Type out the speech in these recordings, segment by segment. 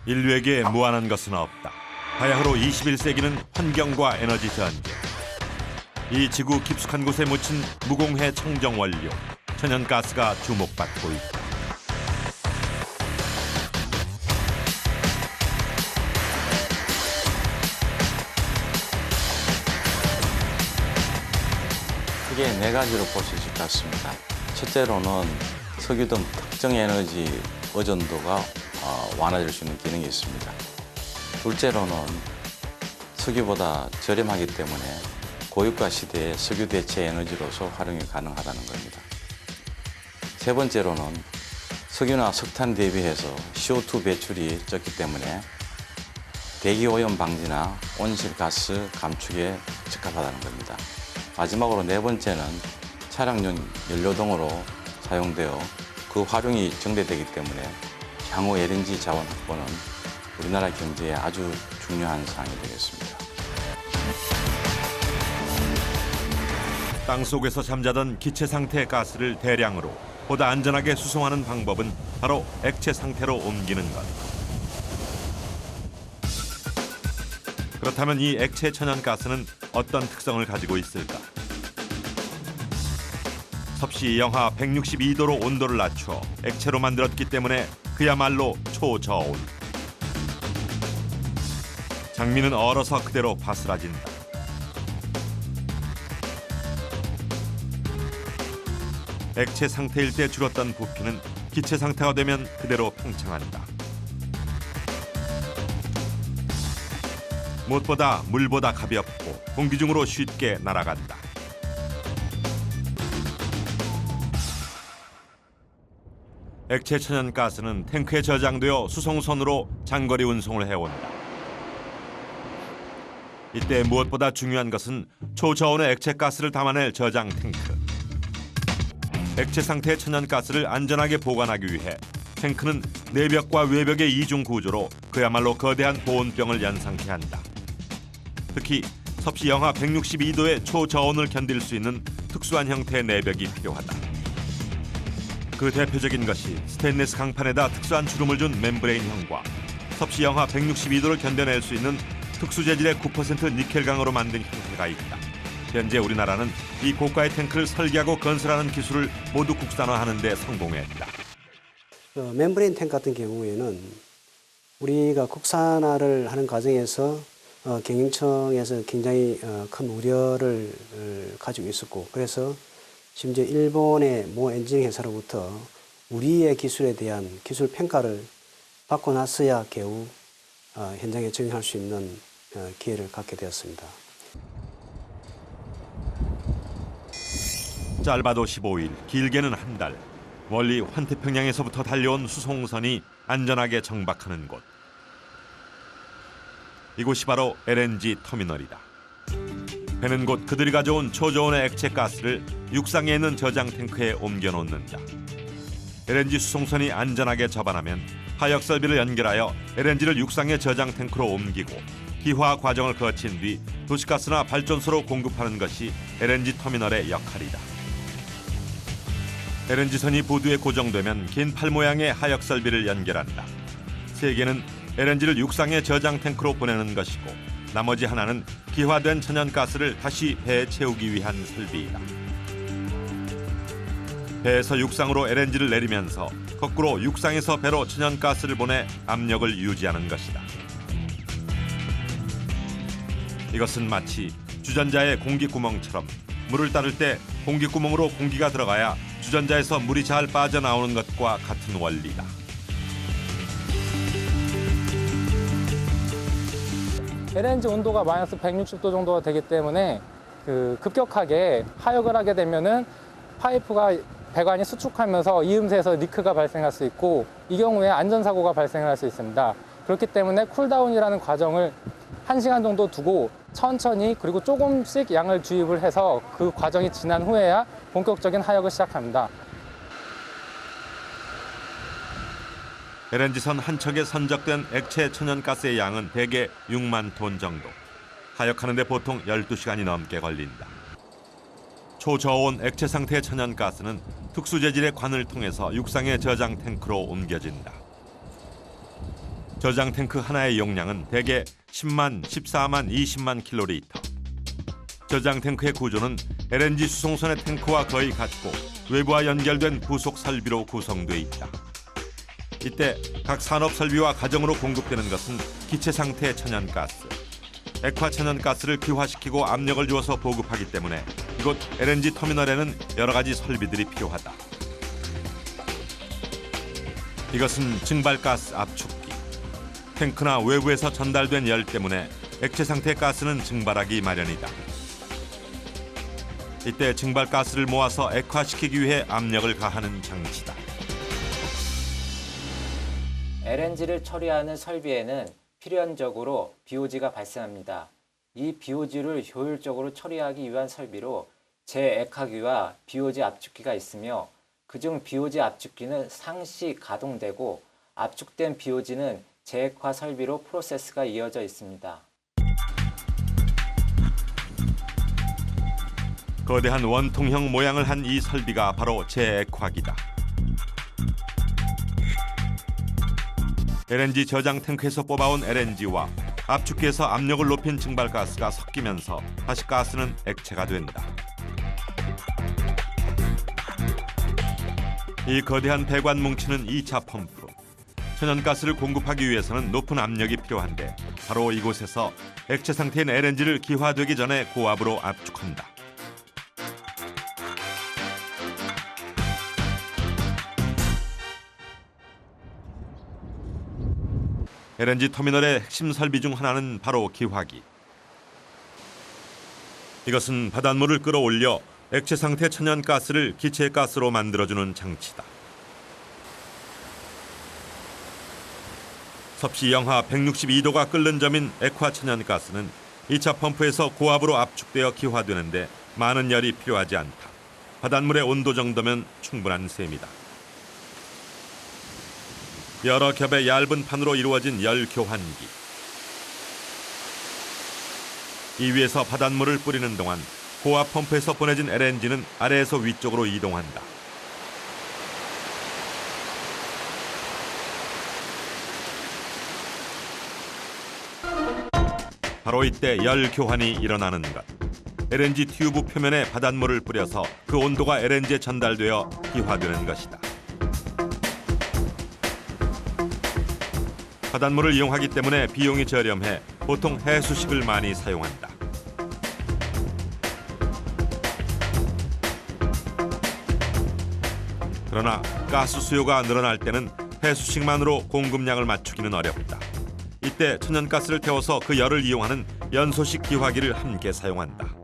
인류에게 무한한 것은 없다. 바야흐로 21세기는 환경과 에너지 전쟁. 이 지구 깊숙한 곳에 묻힌 무공해 청정 원료, 천연가스가 주목받고 있다. 크게 네 가지로 볼 수 있을 것 같습니다. 첫째로는 석유 등 특정 에너지 의존도가 완화될 수 있는 기능이 있습니다. 둘째로는 석유보다 저렴하기 때문에 고유가 시대에 석유 대체 에너지로서 활용이 가능하다는 겁니다. 세 번째로는 석유나 석탄 대비해서 CO2 배출이 적기 때문에 대기오염 방지나 온실가스 감축에 적합하다는 겁니다. 마지막으로 네 번째는 차량용 연료 등으로 사용되어 그 활용이 증대되기 때문에 향후 LNG 자원 확보는 우리나라 경제에 아주 중요한 사항이 되겠습니다. 땅속에서 잠자던 기체 상태의 가스를 대량으로 보다 안전하게 수송하는 방법은 바로 액체 상태로 옮기는 것. 그렇다면 이 액체 천연가스는 어떤 특성을 가지고 있을까? 섭씨 영하 162도로 온도를 낮춰 액체로 만들었기 때문에 그야말로 초저온. 장미는 얼어서 그대로 바스라진다. 액체 상태일 때 줄었던 부피는 기체 상태가 되면 그대로 팽창한다. 무엇보다 물보다 가볍고 공기 중으로 쉽게 날아간다. 액체 천연가스는 탱크에 저장되어 수송선으로 장거리 운송을 해온다. 이때 무엇보다 중요한 것은 초저온의 액체가스를 담아낼 저장 탱크. 액체 상태의 천연가스를 안전하게 보관하기 위해 탱크는 내벽과 외벽의 이중 구조로 그야말로 거대한 보온병을 연상케 한다. 특히 섭씨 영하 162도의 초저온을 견딜 수 있는 특수한 형태의 내벽이 필요하다. 그 대표적인 것이 스테인리스 강판에다 특수한 주름을 준 멤브레인형과 섭씨 영하 162도를 견뎌낼 수 있는 특수 재질의 9% 니켈강으로 만든 형태가 있다. 현재 우리나라는 이 고가의 탱크를 설계하고 건설하는 기술을 모두 국산화하는 데 성공했다. 멤브레인 탱크 같은 경우에는 우리가 국산화를 하는 과정에서 경영청에서 굉장히 큰 우려를 가지고 있었고, 그래서 심지어 일본의 모 엔지니어 회사로부터 우리의 기술에 대한 기술 평가를 받고 나서야 겨우 현장에 적용할 수 있는 기회를 갖게 되었습니다. 짧아도 15일, 길게는 한 달. 멀리 환태평양에서부터 달려온 수송선이 안전하게 정박하는 곳. 이곳이 바로 LNG 터미널이다. 배는 곧 그들이 가져온 초저온의 액체 가스를 육상에 있는 저장 탱크에 옮겨놓는다. LNG 수송선이 안전하게 접안하면 하역 설비를 연결하여 LNG를 육상의 저장 탱크로 옮기고 기화 과정을 거친 뒤 도시가스나 발전소로 공급하는 것이 LNG 터미널의 역할이다. LNG선이 보드에 고정되면 긴 팔 모양의 하역 설비를 연결한다. 세 개는 LNG를 육상의 저장 탱크로 보내는 것이고, 나머지 하나는 기화된 천연가스를 다시 배에 채우기 위한 설비이다. 배에서 육상으로 LNG를 내리면서 거꾸로 육상에서 배로 천연가스를 보내 압력을 유지하는 것이다. 이것은 마치 주전자의 공기구멍처럼 물을 따를 때 공기구멍으로 공기가 들어가야 주전자에서 물이 잘 빠져나오는 것과 같은 원리다. LNG 온도가 마이너스 160도 정도가 되기 때문에 급격하게 하역을 하게 되면은 파이프가 배관이 수축하면서 이음새에서 리크가 발생할 수 있고, 이 경우에 안전사고가 발생할 수 있습니다. 그렇기 때문에 쿨다운이라는 과정을 1시간 정도 두고 천천히 그리고 조금씩 양을 주입을 해서 그 과정이 지난 후에야 본격적인 하역을 시작합니다. LNG선 한 척에 선적된 액체 천연가스의 양은 대개 6만 톤 정도. 하역하는 데 보통 12시간이 넘게 걸린다. 초저온 액체 상태의 천연가스는 특수 재질의 관을 통해서 육상의 저장 탱크로 옮겨진다. 저장 탱크 하나의 용량은 대개 10만, 14만, 20만 킬로리터. 저장 탱크의 구조는 LNG 수송선의 탱크와 거의 같고 외부와 연결된 부속 설비로 구성돼 있다. 이때 각 산업 설비와 가정으로 공급되는 것은 기체 상태 천연가스. 액화 천연가스를 기화시키고 압력을 주어서 보급하기 때문에 이곳 LNG 터미널에는 여러 가지 설비들이 필요하다. 이것은 증발가스 압축기. 탱크나 외부에서 전달된 열 때문에 액체 상태 가스는 증발하기 마련이다. 이때 증발가스를 모아서 액화시키기 위해 압력을 가하는 장치다. LNG를 처리하는 설비에는 필연적으로 BOG가 발생합니다. 이 BOG를 효율적으로 처리하기 위한 설비로 재액화기와 BOG 압축기가 있으며 그중 BOG 압축기는 상시 가동되고 압축된 BOG는 재액화 설비로 프로세스가 이어져 있습니다. 거대한 원통형 모양을 한 이 설비가 바로 재액화기다. LNG 저장 탱크에서 뽑아온 LNG와 압축기에서 압력을 높인 증발가스가 섞이면서 다시 가스는 액체가 된다. 이 거대한 배관 뭉치는 2차 펌프. 천연가스를 공급하기 위해서는 높은 압력이 필요한데 바로 이곳에서 액체 상태인 LNG를 기화되기 전에 고압으로 압축한다. LNG 터미널의 핵심 설비 중 하나는 바로 기화기. 이것은 바닷물을 끌어올려 액체 상태 천연가스를 기체가스로 만들어주는 장치다. 섭씨 영하 162도가 끓는 점인 액화 천연가스는 2차 펌프에서 고압으로 압축되어 기화되는데 많은 열이 필요하지 않다. 바닷물의 온도 정도면 충분한 셈이다. 여러 겹의 얇은 판으로 이루어진 열 교환기. 이 위에서 바닷물을 뿌리는 동안 고압 펌프에서 보내진 LNG는 아래에서 위쪽으로 이동한다. 바로 이때 열 교환이 일어나는 것. LNG 튜브 표면에 바닷물을 뿌려서 그 온도가 LNG에 전달되어 기화되는 것이다. 바닷물을 이용하기 때문에 비용이 저렴해 보통 해수식을 많이 사용한다. 그러나 가스 수요가 늘어날 때는 해수식만으로 공급량을 맞추기는 어렵다. 이때 천연가스를 태워서 그 열을 이용하는 연소식 기화기를 함께 사용한다.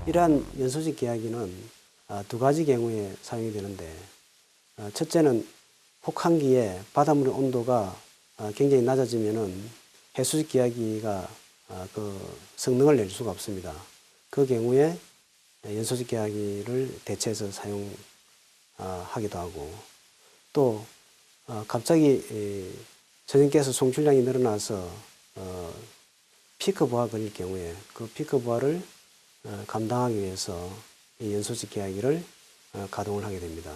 이러한 연소식 기화기는 두 가지 경우에 사용이 되는데 첫째는 혹한기에 바닷물의 온도가 굉장히 낮아지면은 해수식 기화기가 그 성능을 낼 수가 없습니다. 그 경우에 연소식 기화기를 대체해서 사용하기도 하고 또 갑자기 저전가스 송출량이 늘어나서 피크 부하가 걸릴 경우에 그 피크 부하를 감당하기 위해서 이 연소식 기화기를 가동을 하게 됩니다.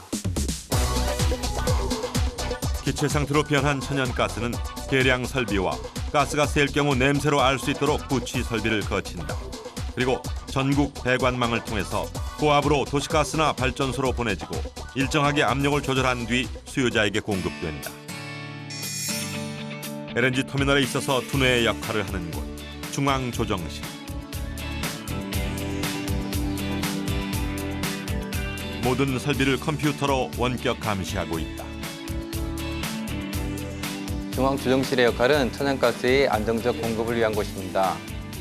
기체 상태로 변한 천연가스는 계량 설비와 가스가 셀 경우 냄새로 알 수 있도록 구취 설비를 거친다. 그리고 전국 배관망을 통해서 고압으로 도시가스나 발전소로 보내지고 일정하게 압력을 조절한 뒤 수요자에게 공급된다. LNG 터미널에 있어서 두뇌의 역할을 하는 곳, 중앙조정실. 모든 설비를 컴퓨터로 원격 감시하고 있다. 중앙조정실의 역할은 천연가스의 안정적 공급을 위한 곳입니다.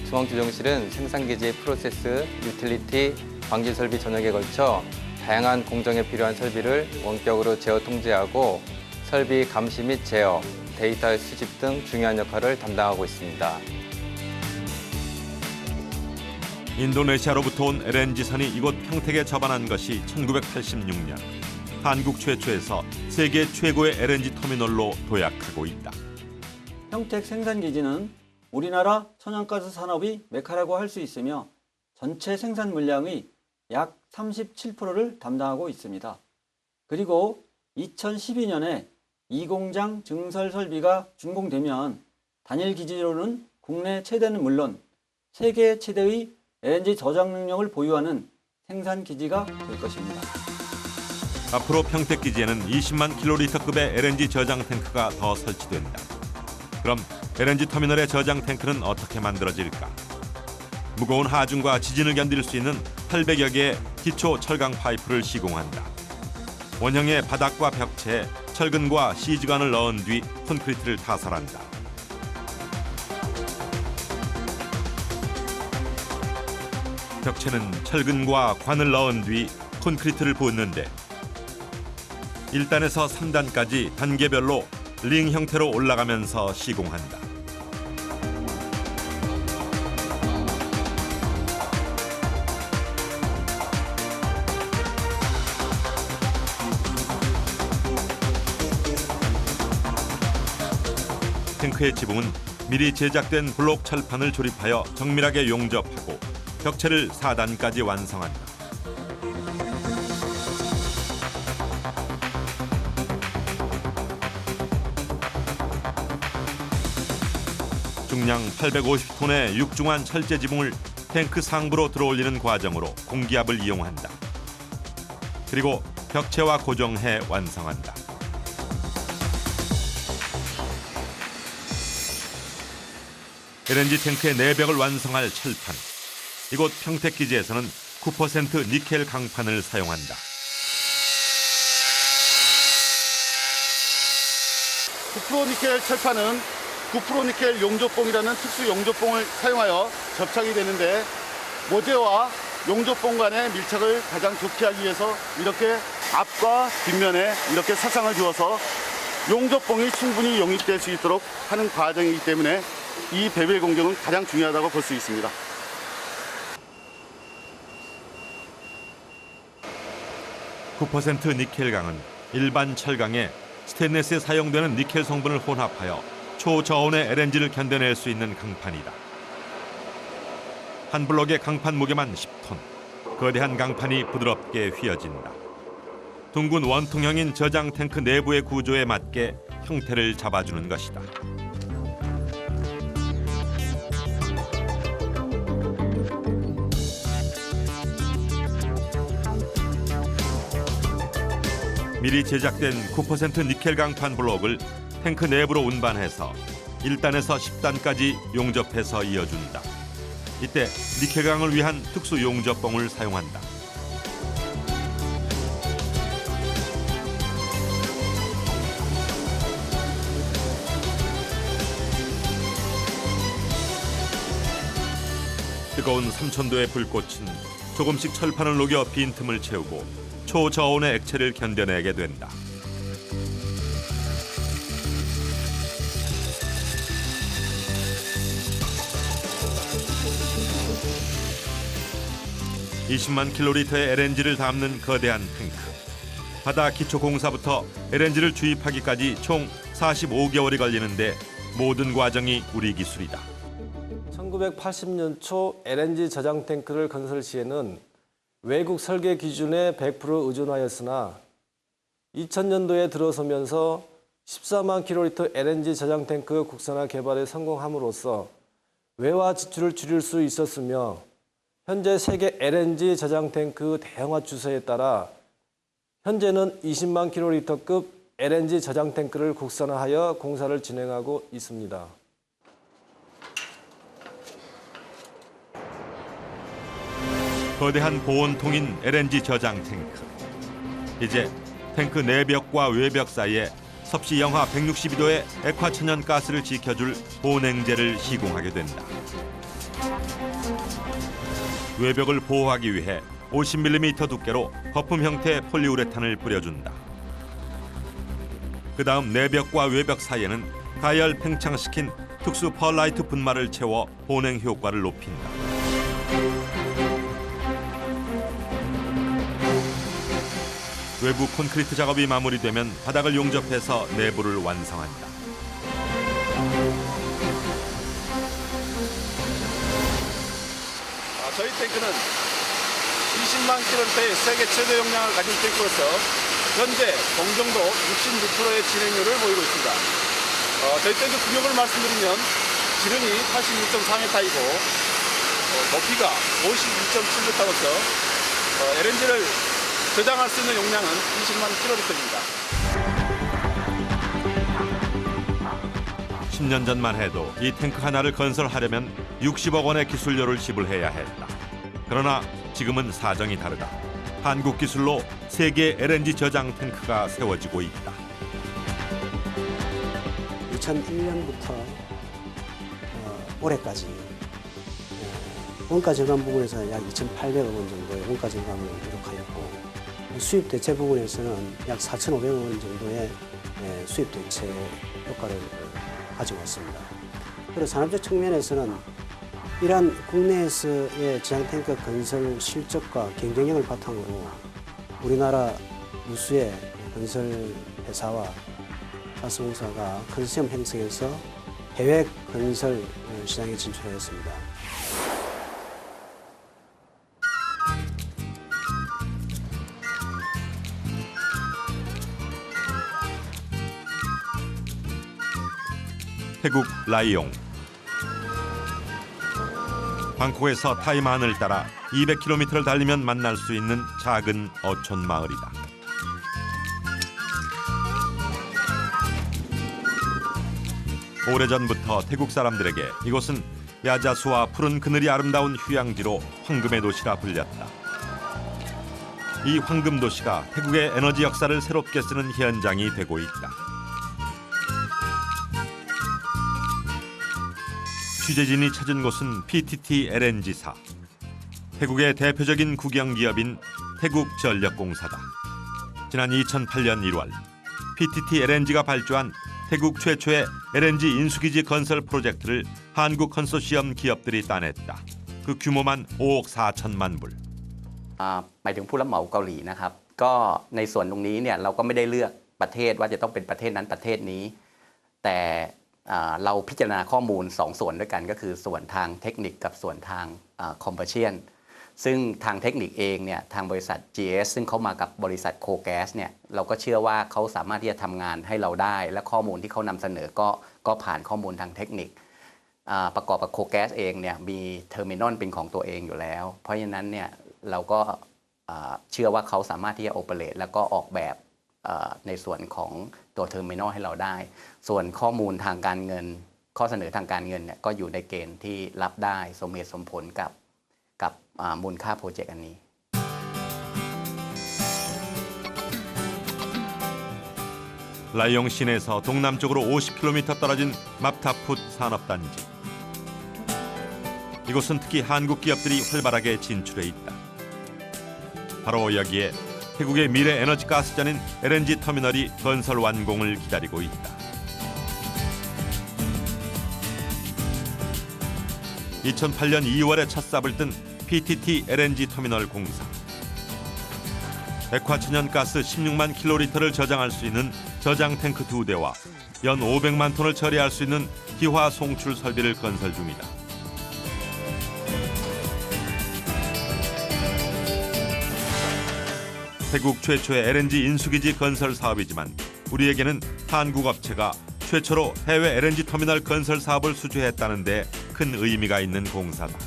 중앙조정실은 생산기지의 프로세스, 유틸리티, 방지 설비 전역에 걸쳐 다양한 공정에 필요한 설비를 원격으로 제어 통제하고 설비 감시 및 제어, 데이터 수집 등 중요한 역할을 담당하고 있습니다. 인도네시아로부터 온 LNG선이 이곳 평택에 접안한 것이 1986년. 한국 최초에서 세계 최고의 LNG 터미널로 도약하고 있다. 평택 생산기지는 우리나라 천연가스 산업의 메카라고 할 수 있으며 전체 생산 물량의 약 37%를 담당하고 있습니다. 그리고 2012년에 이 공장 증설 설비가 준공되면 단일 기지로는 국내 최대는 물론 세계 최대의 LNG 저장 능력을 보유하는 생산 기지가 될 것입니다. 앞으로 평택 기지에는 20만 킬로리터급의 LNG 저장 탱크가 더 설치된다. 그럼 LNG 터미널의 저장 탱크는 어떻게 만들어질까? 무거운 하중과 지진을 견딜 수 있는 800여 개의 기초 철강 파이프를 시공한다. 원형의 바닥과 벽체에 철근과 시즈관을 넣은 뒤 콘크리트를 타설한다. 벽체는 철근과 관을 넣은 뒤 콘크리트를 붓는데 1단에서 3단까지 단계별로 링 형태로 올라가면서 시공한다. 탱크의 지붕은 미리 제작된 블록 철판을 조립하여 정밀하게 용접하고 벽체를 4단까지 완성한다. 중량 850톤의 육중한 철제 지붕을 탱크 상부로 들어올리는 과정으로 공기압을 이용한다. 그리고 벽체와 고정해 완성한다. LNG 탱크의 내벽을 완성할 철판. 이곳 평택 기지에서는 9% 니켈 강판을 사용한다. 9% 니켈 철판은 9% 니켈 용접봉이라는 특수 용접봉을 사용하여 접착이 되는데 모재와 용접봉 간의 밀착을 가장 좋게 하기 위해서 이렇게 앞과 뒷면에 이렇게 사상을 주어서 용접봉이 충분히 용입될 수 있도록 하는 과정이기 때문에 이 배벨 공정은 가장 중요하다고 볼 수 있습니다. (9% 니켈 강은 일반 철강에 스테인리스에 사용되는 니켈 성분을 혼합하여 초저온의 LNG를 견뎌낼 수 있는 강판이다. 한 블록의 강판 무게만 10톤. 거대한 강판이 부드럽게 휘어진다. 둥근 원통형인 저장 탱크 내부의 구조에 맞게 형태를 잡아주는 것이다. 미리 제작된 9% 니켈 강판 블록을 탱크 내부로 운반해서 1단에서 10단까지 용접해서 이어준다. 이때 니켈강을 위한 특수 용접봉을 사용한다. 뜨거운 3000도의 불꽃은 조금씩 철판을 녹여 빈틈을 채우고 초저온의 액체를 견뎌내게 된다. (20만 킬로리터의 LNG를 담는 거대한 탱크). 바다 기초공사부터 LNG를 주입하기까지 총 45개월이 걸리는데 모든 과정이 우리 기술이다. 1980년 초 LNG 저장 탱크를 건설 시에는 외국 설계 기준에 100% 의존하였으나 2000년도에 들어서면서 14만 킬로리터 LNG 저장 탱크 국산화 개발에 성공함으로써 외화 지출을 줄일 수 있었으며 현재 세계 LNG 저장 탱크 대형화 추세에 따라 현재는 20만 킬로리터급 LNG 저장 탱크를 국산화하여 공사를 진행하고 있습니다. 거대한 보온통인 LNG 저장 탱크. 이제 탱크 내벽과 외벽 사이에 섭씨 영하 162도의 액화천연가스를 지켜줄 보냉제를 시공하게 된다. 외벽을 보호하기 위해 50mm 두께로 거품 형태의 폴리우레탄을 뿌려준다. 그 다음 내벽과 외벽 사이에는 가열 팽창시킨 특수 펄라이트 분말을 채워 보냉 효과를 높인다. 외부 콘크리트 작업이 마무리되면 바닥을 용접해서 내부를 완성한다. 저희 탱크는 20만 킬로리터의 세계 최대 용량을 가진 탱크로서 현재 공정도 66%의 진행률을 보이고 있습니다. 저희 탱크 규격을 말씀드리면 지름이 86.4m이고 높이가 52.7m로서 LNG를 저장할 수 있는 용량은 20만 kL입니다. 10년 전만 해도 이 탱크 하나를 건설하려면 60억 원의 기술료를 지불해야 했다. 그러나 지금은 사정이 다르다. 한국 기술로 세계 LNG 저장 탱크가 세워지고 있다. 2001년부터 올해까지 원가 절감 부분에서 약 2,800억 원 정도의 원가 절감을 기록하였고 수입 대체 부분에서는 약 4,500억 원 정도의 수입 대체 효과를 가지고 왔습니다. 그리고 산업적 측면에서는 이러한 국내에서의 저장 탱크 건설 실적과 경쟁력을 바탕으로 우리나라 유수의 건설 회사와 가스공사가 컨소시엄 형성해서 해외 건설 시장에 진출하였습니다. 태국 라이용. 방콕에서 타이만을 따라 200km를 달리면 만날 수 있는 작은 어촌 마을이다. 오래전부터 태국 사람들에게 이곳은 야자수와 푸른 그늘이 아름다운 휴양지로 황금의 도시라 불렸다. 이 황금 도시가 태국의 에너지 역사를 새롭게 쓰는 현장이 되고 있다. 취재진이 찾은 곳은 PTT LNG사. 태국의 대표적인 국영기업인 태국전력공사다. 지난 2008년 1월 PTT LNG가 발주한 태국 최초의 LNG 인수기지 건설 프로젝트를 한국 컨소시엄 기업들이 따냈다. 그 규모만 5억 4천만 불. หมายถึงผู้รับเหมาเกาหลีนะครับก็ในส่วนตรงนี้เนี่ยเราก็ไม่ได้เลือกประเทศว่าจะต้องเป็นประเทศนั้นประเทศนี้แต่เราพิจารณาข้อมูล2ส่วนด้วยกันก็คือส่วนทางเทคนิคกับส่วนทางคอมเพรสชันซึ่งทางเทคนิคเองเนี่ยทางบริษัท GS ซึ่งเขามากับบริษัทโคแกสเนี่ยเราก็เชื่อว่าเขาสามารถที่จะทำงานให้เราได้และข้อมูลที่เขานำเสนอก็ผ่านข้อมูลทางเทคนิคประกอบกับโคแกสเองเนี่ยมีเทอร์มินอลเป็นของตัวเองอยู่แล้วเพราะฉะนั้นเนี่ยเราก็เชื่อว่าเขาสามารถที่จะโอเปเรตแล้วก็ออกแบบในส่วนของตัวเทอร์มินอลให้เราได้ส่วนข้อมูลทางการเงินข้อเสนอทางการเงินเนี่ยก็อยู่ในเกณฑ์ที่รับได้สมเหตุสมผลกับมูลค่าโปรเจกต์อันนี้ 라이용 시내에서 동남쪽으로 50km 떨어진 맙타풋 산업단지. 이곳은 특히 한국 기업들이 활발하게 진출해 있다. 바로 여기에 태국의 미래 에너지 가스전인 LNG 터미널이 건설 완공을 기다리고 있다. 2008년 2월에 첫 삽을 뜬 PTT LNG 터미널 공사. 액화천연가스 16만 킬로리터를 저장할 수 있는 저장 탱크 2대와 연 500만 톤을 처리할 수 있는 기화 송출 설비를 건설 중이다. 태국 최초의 LNG 인수기지 건설 사업이지만 우리에게는 한국 업체가 최초로 해외 LNG 터미널 건설 사업을 수주했다는 데 큰 의미가 있는 공사다.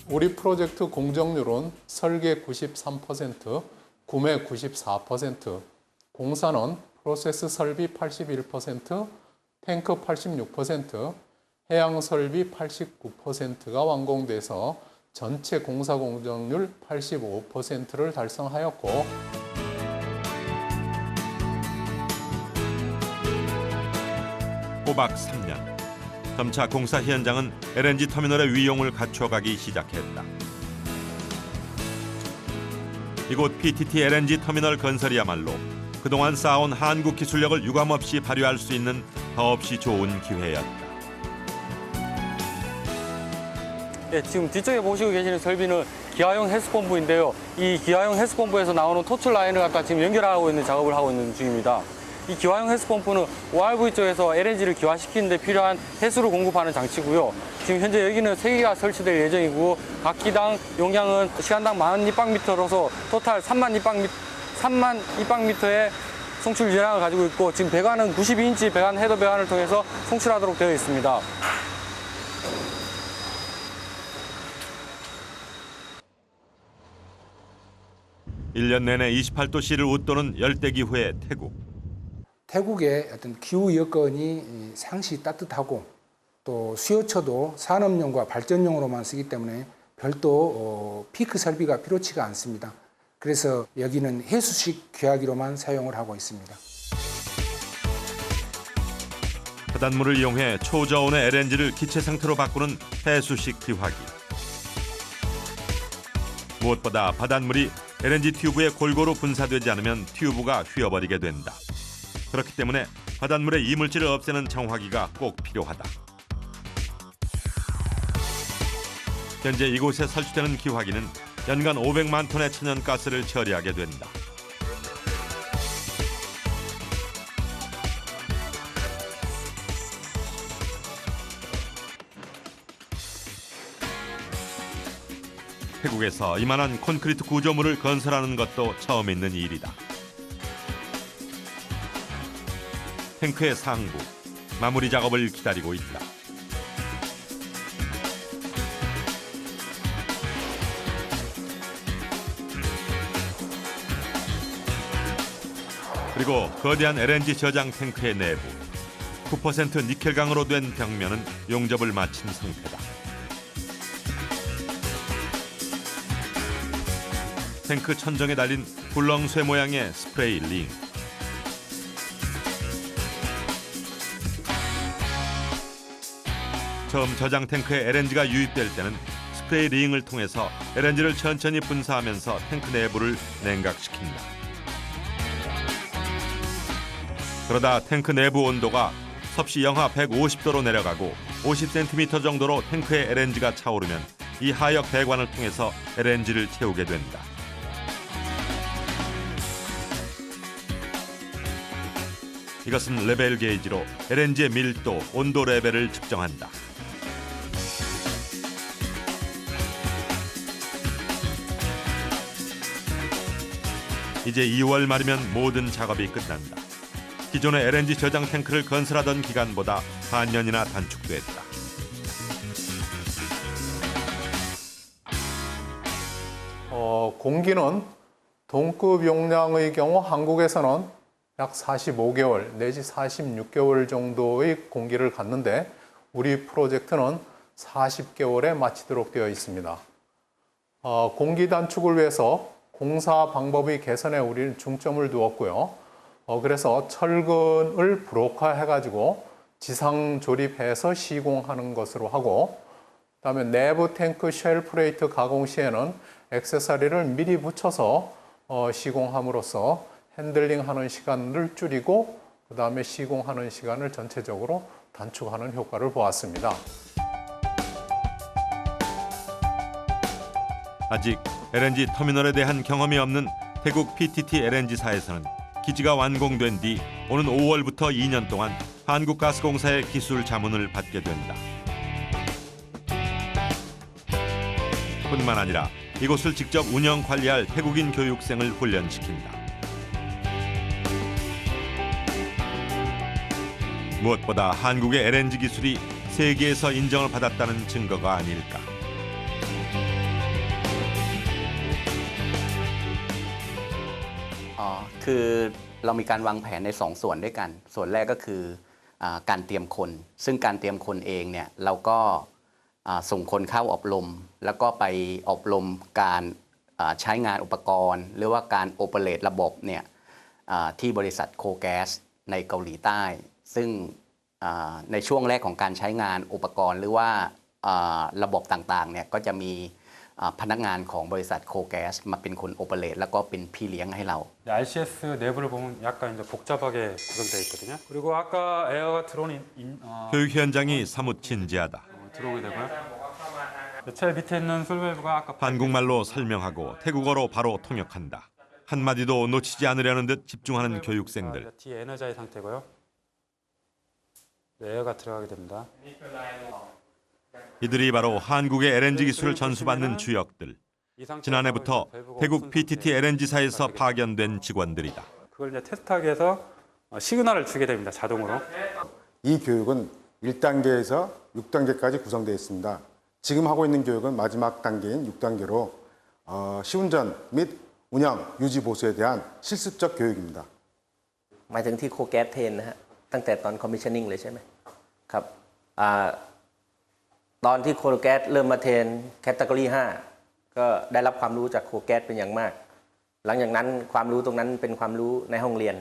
우리 프로젝트 공정률은 설계 93%, 구매 94%, 공사는 프로세스 설비 81%, 탱크 86%, 해양 설비 89%가 완공돼서 전체 공사 공정률 85%를 달성하였고 꼬박 3년. 점차 공사 현장은 LNG 터미널의 위용을 갖춰가기 시작했다. 이곳 PTT LNG 터미널 건설이야말로 그동안 쌓아온 한국 기술력을 유감없이 발휘할 수 있는 더없이 좋은 기회였다. 네, 지금 뒤쪽에 보시고 계시는 설비는 기아용 해수펌프인데요. 이 기아용 해수펌프에서 나오는 토출 라인을 갖다 지금 연결하고 있는 작업을 하고 있는 중입니다. 이 기화용 해수펌프는 ORV 쪽에서 LNG를 기화시키는 데 필요한 해수를 공급하는 장치고요. 지금 현재 여기는 3개가 설치될 예정이고 각 기당 용량은 시간당 10,000 입방미터로서 토탈 3만 입방미터의 송출 유량을 가지고 있고 지금 배관은 92인치 배관 헤더 배관을 통해서 송출하도록 되어 있습니다. 일 년 내내 28도씨를 웃도는 열대기후의 태국. 태국의 어떤 기후 여건이 상시 따뜻하고 또 수요처도 산업용과 발전용으로만 쓰기 때문에 별도 피크 설비가 필요치가 않습니다. 그래서 여기는 해수식 귀화기로만 사용을 하고 있습니다. 바닷물을 이용해 초저온의 LNG를 기체 상태로 바꾸는 해수식 기화기. 무엇보다 바닷물이 LNG 튜브에 골고루 분사되지 않으면 튜브가 휘어버리게 된다. 그렇기 때문에 바닷물의 이물질을 없애는 정화기가 꼭 필요하다. 현재 이곳에 설치되는 기화기는 연간 500만 톤의 천연가스를 처리하게 된다. 태국에서 이만한 콘크리트 구조물을 건설하는 것도 처음 있는 일이다. 탱크의 상부, 마무리 작업을 기다리고 있다. 그리고 거대한 LNG 저장 탱크의 내부, 9% 니켈강으로 된 벽면은 용접을 마친 상태다. 탱크 천정에 달린 굴렁쇠 모양의 스프레이 링. 처음 저장 탱크에 LNG가 유입될 때는 스프레이 링을 통해서 LNG를 천천히 분사하면서 탱크 내부를 냉각시킨다. 그러다 탱크 내부 온도가 섭씨 영하 150도로 내려가고 50cm 정도로 탱크에 LNG가 차오르면 이 하역 배관을 통해서 LNG를 채우게 된다. 이것은 레벨 게이지로 LNG의 밀도, 온도 레벨을 측정한다. 이제 2월 말이면 모든 작업이 끝난다. 기존의 LNG 저장 탱크를 건설하던 기간보다 반년이나 단축됐다. 공기는 동급 용량의 경우 한국에서는 약 45개월 내지 46개월 정도의 공기를 갖는데 우리 프로젝트는 40개월에 마치도록 되어 있습니다. 공기 단축을 위해서 공사 방법의 개선에 우리는 중점을 두었고요. 그래서 철근을 브로커해가지고 지상 조립해서 시공하는 것으로 하고, 그다음에 내부 탱크 쉘 플레이트 가공 시에는 액세서리를 미리 붙여서 시공함으로써 핸들링하는 시간을 줄이고 그다음에 시공하는 시간을 전체적으로 단축하는 효과를 보았습니다. 아직 LNG 터미널에 대한 경험이 없는 태국 PTT LNG사에서는 기지가 완공된 뒤 오는 5월부터 2년 동안 한국가스공사의 기술 자문을 받게 된다. 뿐만 아니라 이곳을 직접 운영 관리할 태국인 교육생을 훈련시킨다. 무엇보다 한국의 LNG 기술이 세계에서 인정을 받았다는 증거가 아닐까.คือเรามีการวางแผนใน2ส่วนด้วยกันส่วนแรกก็คือการเตรียมคนซึ่งการเตรียมคนเองเนี่ยเราก็ส่งคนเข้าอบรมแล้วก็ไปอบรมการใช้งานอุปกรณ์หรือว่าการโอเปเรตระบบเนี่ยที่บริษัทโคแก๊สในเกาหลีใต้ซึ่งในช่วงแรกของการใช้งานอุปกรณ์หรือว่าระบบต่างๆเนี่ยก็จะมีพนักงานของบริษัทโคแก๊สมาเป็นคนโอเปเรตแล้วก็เป็นพี่เลี้ยงให้เรา RCS 내부를 보면 약간 이제 복잡하게 구성되어 있거든요. 그리고 아까 에어가 들어오는 교육 현장이 사뭇 진지하다. 들어오게 되고요. 제 밑에 있는 솔밸브가 아까 한국말로 설명하고 태국어로 바로 통역한다. 한마디도 놓치지 않으려는 듯 집중하는 교육생들. 뒤에 에너자의 상태고요. 네, 에어가 들어가게 됩니다. 이들이 바로 한국의 LNG 기술을 전수받는 주역들. 지난해부터 태국 PTT LNG사에서 파견된 직원들이다. 그걸 이제 테스트하기 위해서 시그널을 주게 됩니다. 자동으로. 이 교육은 1단계에서 6단계까지 구성되어 있습니다. 지금 하고 있는 교육은 마지막 단계인 6단계로 시운전 및 운영, 유지, 보수에 대한 실습적 교육입니다. หมายถึงที่โคแก๊สเทรนนะฮะตั้งแต่ตอน commissioning เลยใช่ไหมครับตอนที่โคแก๊สเริ่มมาเทรน category 5 ก็ได้รับความรู้จากโคแก๊สเป็นอย่างมาก หลังจากนั้นความรู้ตรงนั้นเป็นความรู้ในห้องเรียน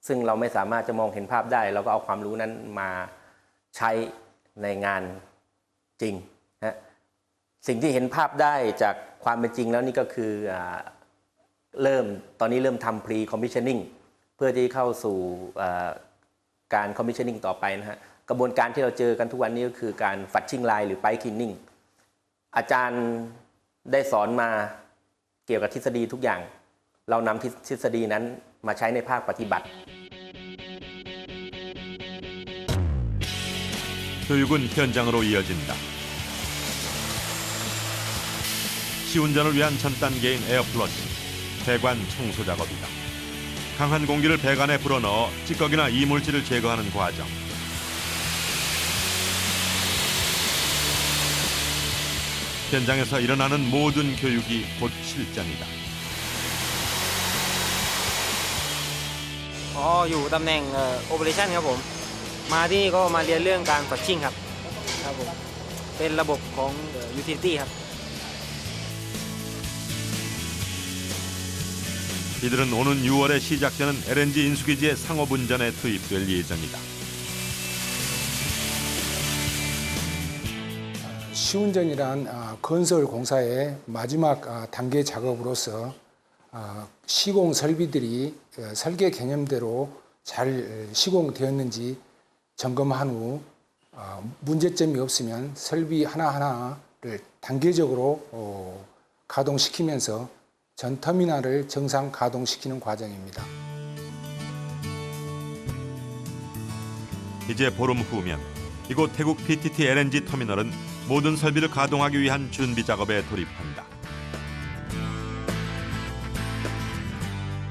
ซึ่งเราไม่สามารถจะมองเห็นภาพได้เราก็เอาความรู้นั้นมาใช้ในงานจริงนะสิ่งที่เห็นภาพได้จากความเป็นจริงแล้วนี่ก็คือตอนนี้เริ่มทำ pre commissioning เพื่อที่เข้าสู่การ commissioning ต่อไปนะฮะกระบวนการที่เราเจอกันทุกวันนี้ก็คือการ flushing line หรือ pipe cleaning อาจารย์ได้สอนมาเกี่ยวกับทฤษฎีทุกอย่างเรานำทฤษฎีนั้นมาใช้ในภาคปฏิบัติ 교육은 현장으로 이어진다. 시운전을 위한 전 단계인 에어플러시, 배관 청소 작업이다. 강한 공기를 배관에 불어넣어 찌꺼기나 이물질을 제거하는 과정. 현장에서 일어나는 모든 교육이 곧 실전이다. อยู่ตำแหน่งoperation ครับผมมาที่นี่ก็มาเรียนเรื่องการฝัดชิ่งครับผมเป็นระบบของ utility ครับ 이들은 오는 6월에 시작되는 LNG 인수기지의 상업운전에 투입될 예정이다. 시운전이란 건설 공사의 마지막 단계 작업으로서 시공 설비들이 설계 개념대로 잘 시공되었는지 점검한 후 문제점이 없으면 설비 하나하나를 단계적으로 가동시키면서 전 터미널을 정상 가동시키는 과정입니다. 이제 보름 후면 이곳 태국 PTT LNG 터미널은 모든 설비를 가동하기 위한 준비 작업에 돌입한다.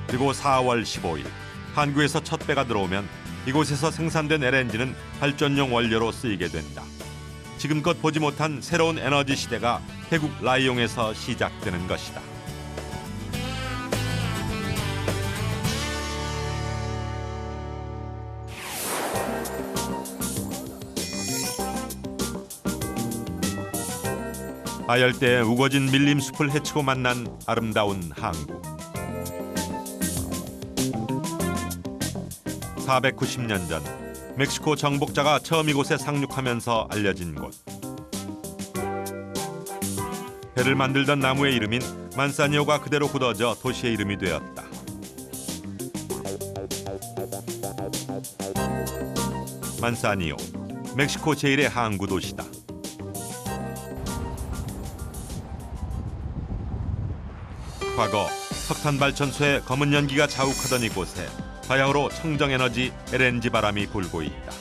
그리고 4월 15일 한국에서 첫 배가 들어오면 이곳에서 생산된 LNG는 발전용 원료로 쓰이게 된다. 지금껏 보지 못한 새로운 에너지 시대가 태국 라이용에서 시작되는 것이다. 아열대의 우거진 밀림숲을 헤치고 만난 아름다운 항구. 490년 전 멕시코 정복자가 처음 이곳에 상륙하면서 알려진 곳. 배를 만들던 나무의 이름인 만사니오가 그대로 굳어져 도시의 이름이 되었다. 만사니오, 멕시코 제1의 항구 도시다. 과거 석탄 발전소의 검은 연기가 자욱하던 이곳에 바야흐로 청정에너지 LNG 바람이 불고 있다.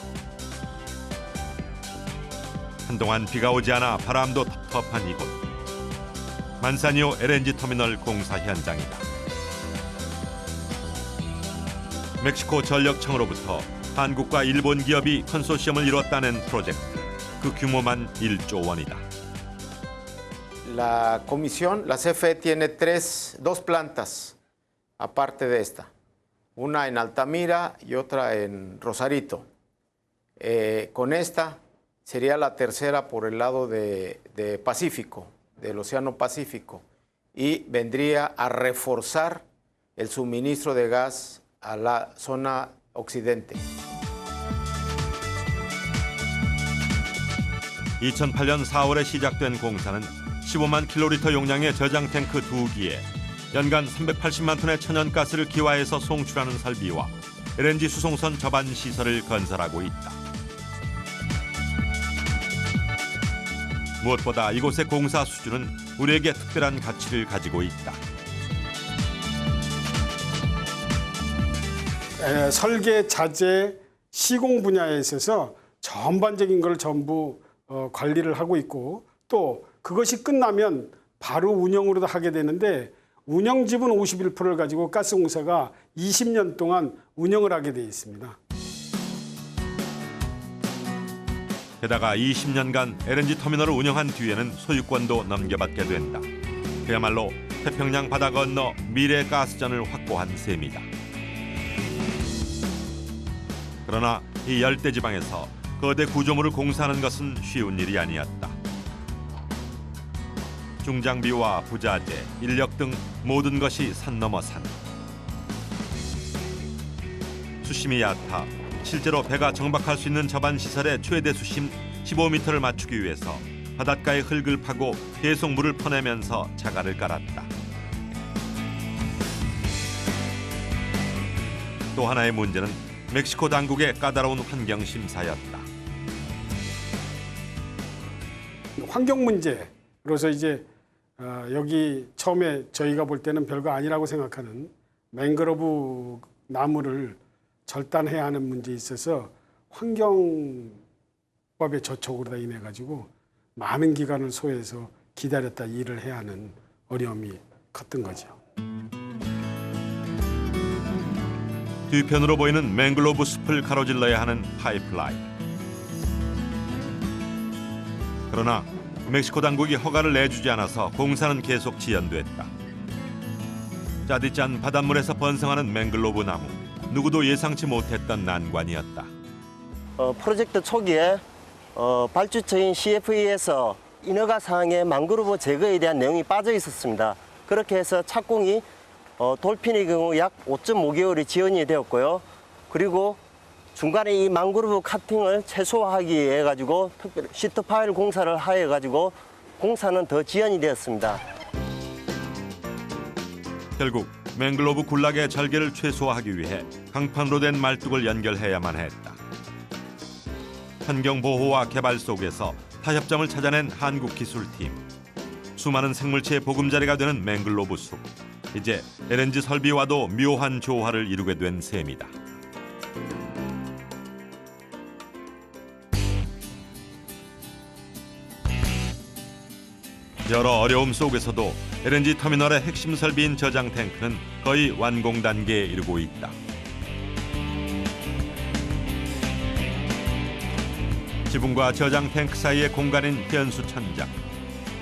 한동안 비가 오지 않아 바람도 텁텁한 이곳. 만사니오 LNG 터미널 공사 현장이다. 멕시코 전력청으로부터 한국과 일본 기업이 컨소시엄을 이뤘다는 프로젝트. 그 규모만 1조 원이다. La comisión, la CFE tiene dos plantas, aparte de esta. Una en Altamira y otra en Rosarito. Con esta sería la tercera por el lado de Pacífico, del Océano Pacífico, y vendría a reforzar el suministro de gas a la zona occidente. 2008년 4월에 시작된 공사는 15만 킬로리터 용량의 저장 탱크 2기에 연간 380만 톤의 천연가스를 기화해서 송출하는 설비와 LNG 수송선 접안 시설을 건설하고 있다. 무엇보다 이곳의 공사 수준은 우리에게 특별한 가치를 가지고 있다. 설계, 자재, 시공 분야에 있어서 전반적인 걸 전부 관리를 하고 있고 또 그것이 끝나면 바로 운영으로도 하게 되는데 운영 지분 51%를 가지고 가스공사가 20년 동안 운영을 하게 되어 있습니다. 게다가 20년간 LNG 터미널을 운영한 뒤에는 소유권도 넘겨받게 된다. 그야말로 태평양 바다 건너 미래 가스전을 확보한 셈이다. 그러나 이 열대지방에서 거대 구조물을 공사하는 것은 쉬운 일이 아니었다. 중장비와 부자재, 인력 등 모든 것이 산 넘어 산. 수심이 얕아 실제로 배가 정박할 수 있는 저반 시설의 최대 수심 15m를 맞추기 위해서 바닷가의 흙을 파고 계속 물을 퍼내면서 자갈을 깔았다. 또 하나의 문제는 멕시코 당국의 까다로운 환경 심사였다. 환경 문제로서 이제 여기 처음에 저희가 볼 때는 별거 아니라고 생각하는 맹그로브 나무를 절단해야 하는 문제에 있어서 환경법의 저촉으로 인해 가지고 많은 기간을 소요해서 기다렸다 일을 해야 하는 어려움이 컸던 거죠. 뒤편으로 보이는 맹글로브 숲을 가로질러야 하는 파이프라인. 그러나 멕시코 당국이 허가를 내주지 않아서 공사는 계속 지연됐다. 짜디짠 바닷물에서 번성하는 맹글로브 나무. 누구도 예상치 못했던 난관이었다. 프로젝트 초기에 발주처인 CFE에서 인허가 사항에 망그로브 제거에 대한 내용이 빠져 있었습니다. 그렇게 해서 착공이 돌핀의 경우 약 5.5개월이 지연이 되었고요. 그리고 중간에 이 망그로브 카팅을 최소화하기 위해 가지고 특별히 시트 파일 공사를 하여 가지고 공사는 더 지연이 되었습니다. 결국 맹글로브 군락의 절개를 최소화하기 위해 강판으로 된 말뚝을 연결해야만 했다. 환경보호와 개발 속에서 타협점을 찾아낸 한국기술팀. 수많은 생물체의 보금자리가 되는 맹글로브 숲. 이제 LNG 설비와도 묘한 조화를 이루게 된 셈이다. 여러 어려움 속에서도 LNG 터미널의 핵심 설비인 저장 탱크는 거의 완공 단계에 이르고 있다. 지붕과 저장 탱크 사이의 공간인 현수 천장.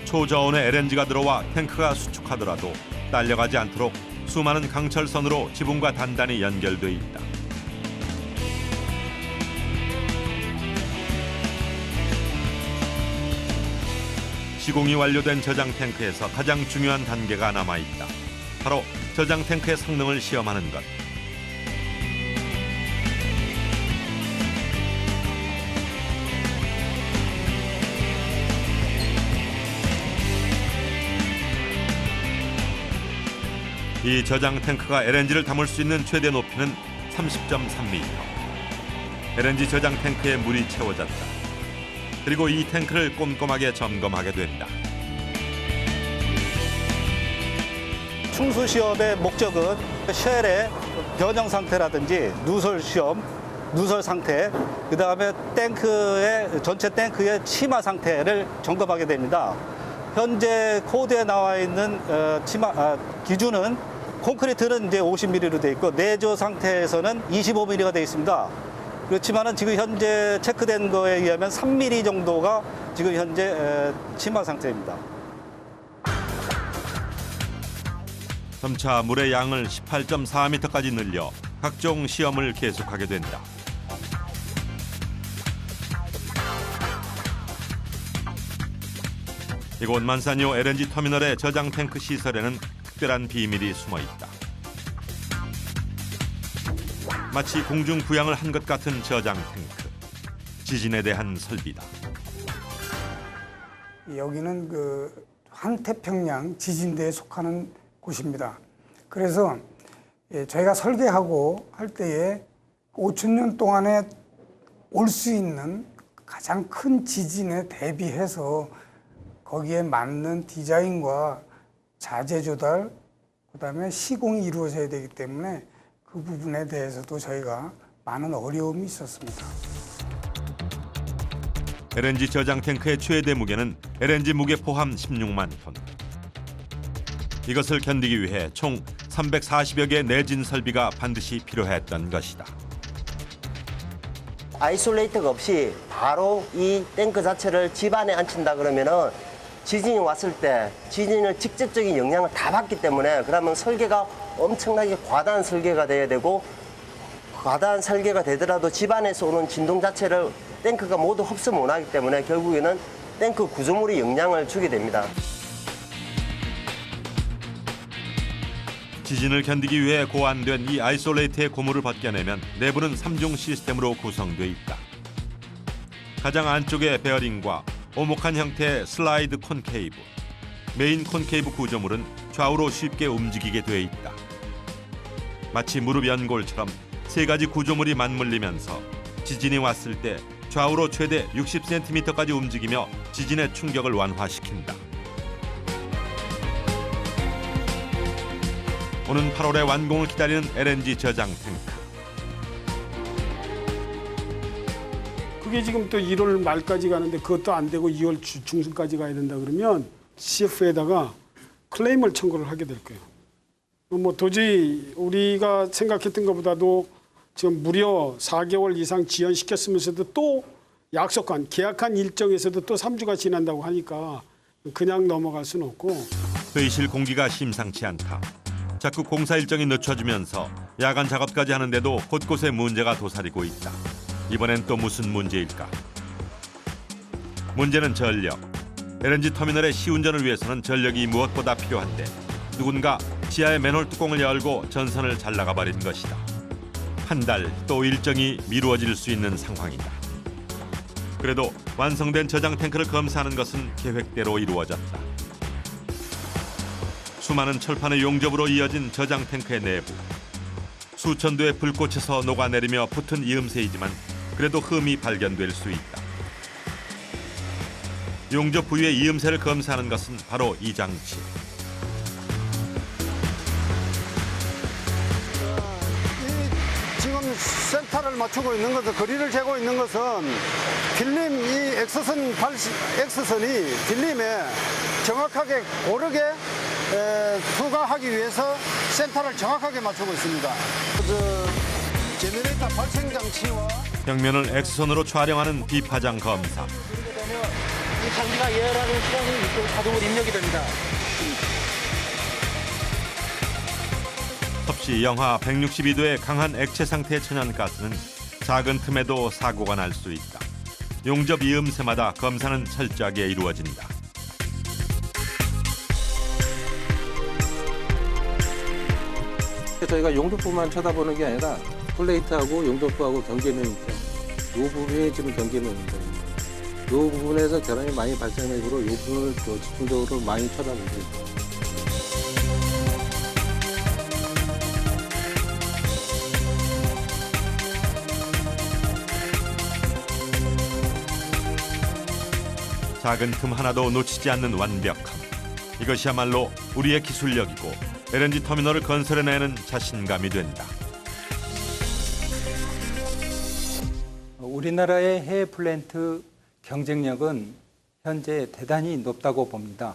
초저온의 LNG가 들어와 탱크가 수축하더라도 딸려가지 않도록 수많은 강철선으로 지붕과 단단히 연결돼 있다. 시공이 완료된 저장 탱크에서 가장 중요한 단계가 남아있다. 바로 저장 탱크의 성능을 시험하는 것. 이 저장 탱크가 LNG를 담을 수 있는 최대 높이는 30.3m. LNG 저장 탱크에 물이 채워졌다. 그리고 이 탱크를 꼼꼼하게 점검하게 된다. 충수 시험의 목적은 쉘의 변형 상태라든지 누설 시험, 누설 상태, 그 다음에 탱크의 전체 탱크의 치마 상태를 점검하게 됩니다. 현재 코드에 나와 있는 기준은 콘크리트는 이제 50mm로 되어 있고 내조 상태에서는 25mm가 되어 있습니다. 그렇지만은 지금 현재 체크된 거에 의하면 3mm 정도가 지금 현재 치마 상태입니다. 점차 물의 양을 18.4m까지 늘려 각종 시험을 계속하게 된다. 이곳 만사니오 LNG 터미널의 저장 탱크 시설에는 특별한 비밀이 숨어 있다. 마치 공중 부양을 한 것 같은 저장 탱크. 지진에 대한 설비다. 여기는 그 환태평양 지진대에 속하는 곳입니다. 그래서 저희가 설계하고 할 때에 5,000년 동안에 올 수 있는 가장 큰 지진에 대비해서 거기에 맞는 디자인과 자재 조달, 그다음에 시공이 이루어져야 되기 때문에 그 부분에 대해서도 저희가 많은 어려움이 있었습니다. LNG 저장 탱크의 최대 무게는 LNG 무게 포함 16만 톤. 이것을 견디기 위해 총 340여 개의 내진 설비가 반드시 필요했던 것이다. 아이솔레이터가 없이 바로 이 탱크 자체를 집 안에 앉힌다 그러면은 지진이 왔을 때 지진을 직접적인 영향을 다 받기 때문에 그러면 설계가 엄청나게 과다한 설계가 돼야 되고 과다한 설계가 되더라도 집 안에서 오는 진동 자체를 탱크가 모두 흡수 못하기 때문에 결국에는 탱크 구조물이 영향을 주게 됩니다. 지진을 견디기 위해 고안된 이 아이솔레이트의 고무를 벗겨내면 내부는 3중 시스템으로 구성돼 있다. 가장 안쪽에 베어링과 오목한 형태의 슬라이드 콘케이브, 메인 콘케이브 구조물은 좌우로 쉽게 움직이게 돼 있다. 마치 무릎 연골처럼 세 가지 구조물이 맞물리면서 지진이 왔을 때 좌우로 최대 60cm까지 움직이며 지진의 충격을 완화시킨다. 오는 8월에 완공을 기다리는 LNG 저장 탱크. 그게 지금 또 1월 말까지 가는데 그것도 안 되고 2월 중순까지 가야 된다 그러면 CF에다가 클레임을 청구를 하게 될 거예요. 뭐 도저히 우리가 생각했던 것보다도 지금 무려 4개월 이상 지연시켰으면서도 또 약속한 계약한 일정에서도 또 3주가 지난다고 하니까 그냥 넘어갈 수는 없고. 회의실 공기가 심상치 않다. 자꾸 공사 일정이 늦춰지면서 야간 작업까지 하는데도 곳곳에 문제가 도사리고 있다. 이번엔 또 무슨 문제일까? 문제는 전력. LNG 터미널의 시운전을 위해서는 전력이 무엇보다 필요한데 누군가 지하의 맨홀 뚜껑을 열고 전선을 잘라가 버린 것이다. 한 달 또 일정이 미루어질 수 있는 상황이다. 그래도 완성된 저장 탱크를 검사하는 것은 계획대로 이루어졌다. 수많은 철판의 용접으로 이어진 저장 탱크의 내부. 수천 도의 불꽃에서 녹아내리며 붙은 이음새이지만 그래도 흠이 발견될 수 있다. 용접 부위의 이음새를 검사하는 것은 바로 이 장치. 지금 센터를 맞추고 있는 것은 거리를 재고 있는 것은 필름 이 X선이 필름에 정확하게 고르게 투과하기 위해서 센터를 정확하게 맞추고 있습니다. 제너레이터 발생 장치와 벽면을 X선으로 촬영하는 비파장 검사. 이 장비가 예열하는 시간이 있고 자동으로 입력이 됩니다. 섭씨 영하 162도의 강한 액체 상태의 천연가스는 작은 틈에도 사고가 날 수 있다. 용접 이음새마다 검사는 철저하게 이루어진다. 저희가 용접부만 쳐다보는 게 아니라 플레이트하고 용접부하고 경계는 있죠. 이 부분이 지금 경계는 있죠. 이 부분에서 결함이 많이 발생되므로 이 부분을 더 집중적으로 많이 쳐다보고 있죠. 작은 틈 하나도 놓치지 않는 완벽함. 이것이야말로 우리의 기술력이고 LNG 터미널을 건설해내는 자신감이 된다. 우리나라의 해외 플랜트 경쟁력은 현재 대단히 높다고 봅니다.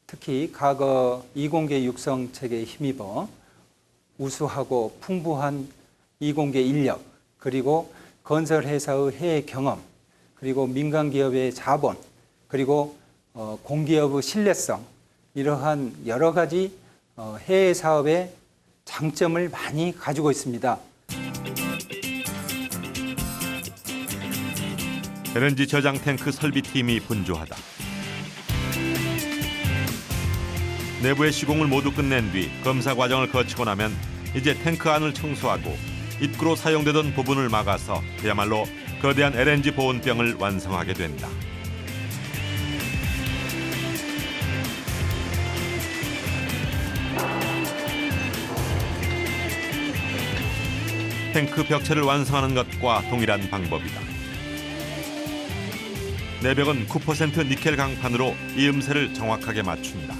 특히 과거 이공계 육성 체계에 힘입어 우수하고 풍부한 이공계 인력, 그리고 건설회사의 해외 경험, 그리고 민간기업의 자본, 그리고 공기업의 신뢰성, 이러한 여러 가지 해외 사업의 장점을 많이 가지고 있습니다. LNG 저장 탱크 설비팀이 분주하다. 내부의 시공을 모두 끝낸 뒤 검사 과정을 거치고 나면 이제 탱크 안을 청소하고 입구로 사용되던 부분을 막아서 그야말로 거대한 LNG 보온병을 완성하게 된다. 탱크 벽체를 완성하는 것과 동일한 방법이다. 내벽은 9% 니켈 강판으로 이음새를 정확하게 맞춘다.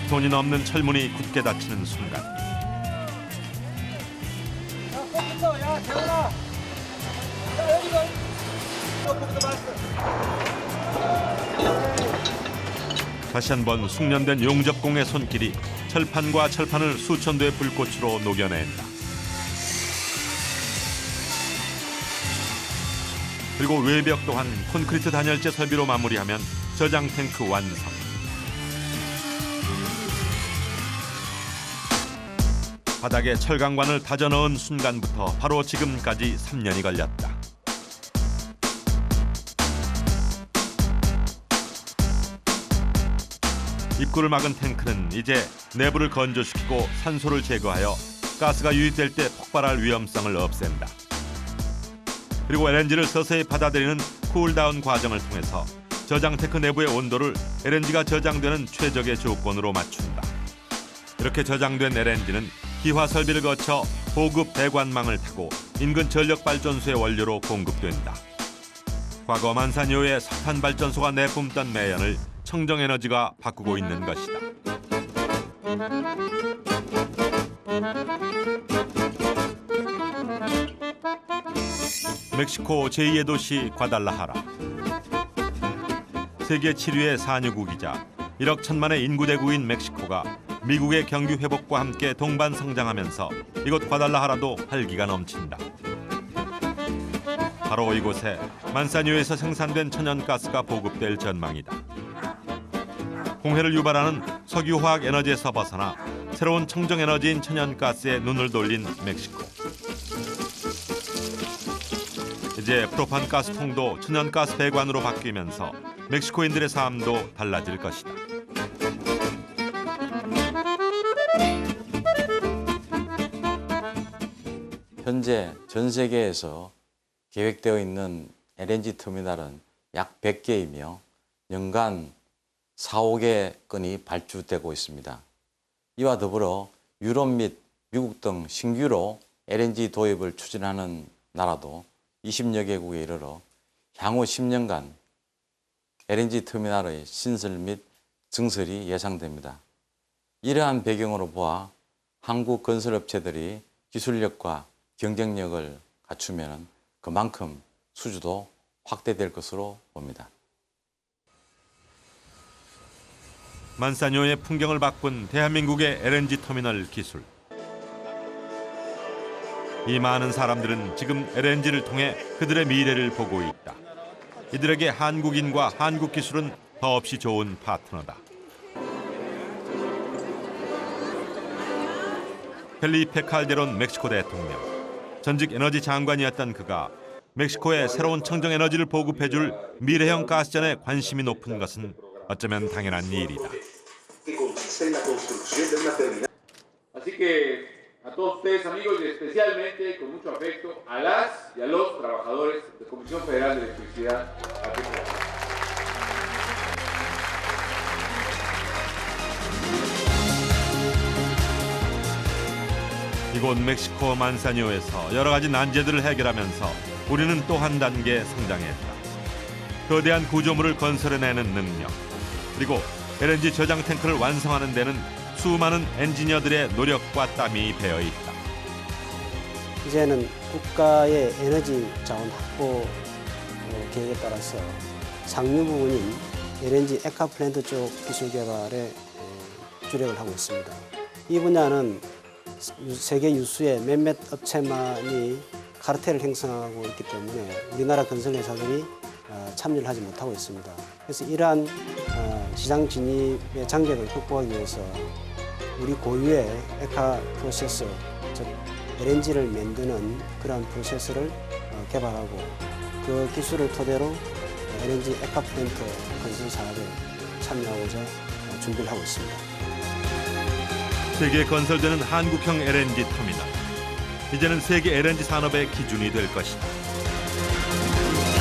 10톤이 넘는 철문이 굳게 닫히는 순간 다시 한번 숙련된 용접공의 손길이 철판과 철판을 수천 도의 불꽃으로 녹여낸다. 그리고 외벽 또한 콘크리트 단열재 설비로 마무리하면 저장 탱크 완성. 바닥에 철강관을 다져 넣은 순간부터 바로 지금까지 3년이 걸렸다. 입구를 막은 탱크는 이제 내부를 건조시키고 산소를 제거하여 가스가 유입될 때 폭발할 위험성을 없앤다. 그리고 LNG를 서서히 받아들이는 쿨다운 과정을 통해서 저장 탱크 내부의 온도를 LNG가 저장되는 최적의 조건으로 맞춘다. 이렇게 저장된 LNG는 기화 설비를 거쳐 보급 배관망을 타고 인근 전력발전소의 원료로 공급된다. 과거 만산요의 석탄발전소가 내뿜던 매연을 청정에너지가 바꾸고 있는 것이다. 멕시코 제2의 도시 과달라하라. 세계 7위의 산유국이자 1억 1천만의 인구 대국인 멕시코가 미국의 경기 회복과 함께 동반 성장하면서 이곳 과달라하라도 활기가 넘친다. 바로 이곳에 만사뉴에서 생산된 천연가스가 보급될 전망이다. 공해를 유발하는 석유화학 에너지에서 벗어나 새로운 청정에너지인 천연가스에 눈을 돌린 멕시코. 이제 프로판 가스통도 천연가스 배관으로 바뀌면서 멕시코인들의 삶도 달라질 것이다. 현재 전 세계에서 계획되어 있는 LNG 터미널은 약 100개이며 연간 4, 5개 건이 발주되고 있습니다. 이와 더불어 유럽 및 미국 등 신규로 LNG 도입을 추진하는 나라도 20여 개국에 이르러 향후 10년간 LNG 터미널의 신설 및 증설이 예상됩니다. 이러한 배경으로 보아 한국 건설업체들이 기술력과 경쟁력을 갖추면 그만큼 수주도 확대될 것으로 봅니다. 만사뇨의 풍경을 바꾼 대한민국의 LNG 터미널 기술. 이 많은 사람들은 지금 LNG를 통해 그들의 미래를 보고 있다. 이들에게 한국인과 한국 기술은 더없이 좋은 파트너다. 펠리페 칼데론 멕시코 대통령. 전직 에너지 장관이었던 그가 멕시코에 새로운 청정에너지를 보급해줄 미래형 가스전에 관심이 높은 것은 어쩌면 당연한 일이다. Así que a todos ustedes amigos y especialmente con mucho afecto a las y a los trabajadores de Comisión Federal de Electricidad. 이곳 멕시코 만사뇨에서 여러 가지 난제들을 해결하면서 우리는 또 한 단계 성장했다. 거대한 구조물을 건설해내는 능력, 그리고 LNG 저장 탱크를 완성하는 데는 수많은 엔지니어들의 노력과 땀이 배어 있다. 이제는 국가의 에너지 자원 확보 계획에 따라서 상류 부분인 LNG 액화 플랜트 쪽 기술 개발에 주력을 하고 있습니다. 이 분야는 세계 유수의 몇몇 업체만이 카르텔을 형성하고 있기 때문에 우리나라 건설 회사들이 참여를 하지 못하고 있습니다. 그래서 이러한 시장 진입의 장벽을 극복하기 위해서 우리 고유의 액화 프로세서, 즉 LNG를 만드는 그러한 프로세서를 개발하고 그 기술을 토대로 LNG 액화 플랜트 건설 사업에 참여하고자 준비를 하고 있습니다. 세계에 건설되는 한국형 LNG 터미널. 이제는 세계 LNG 산업의 기준이 될 것이다.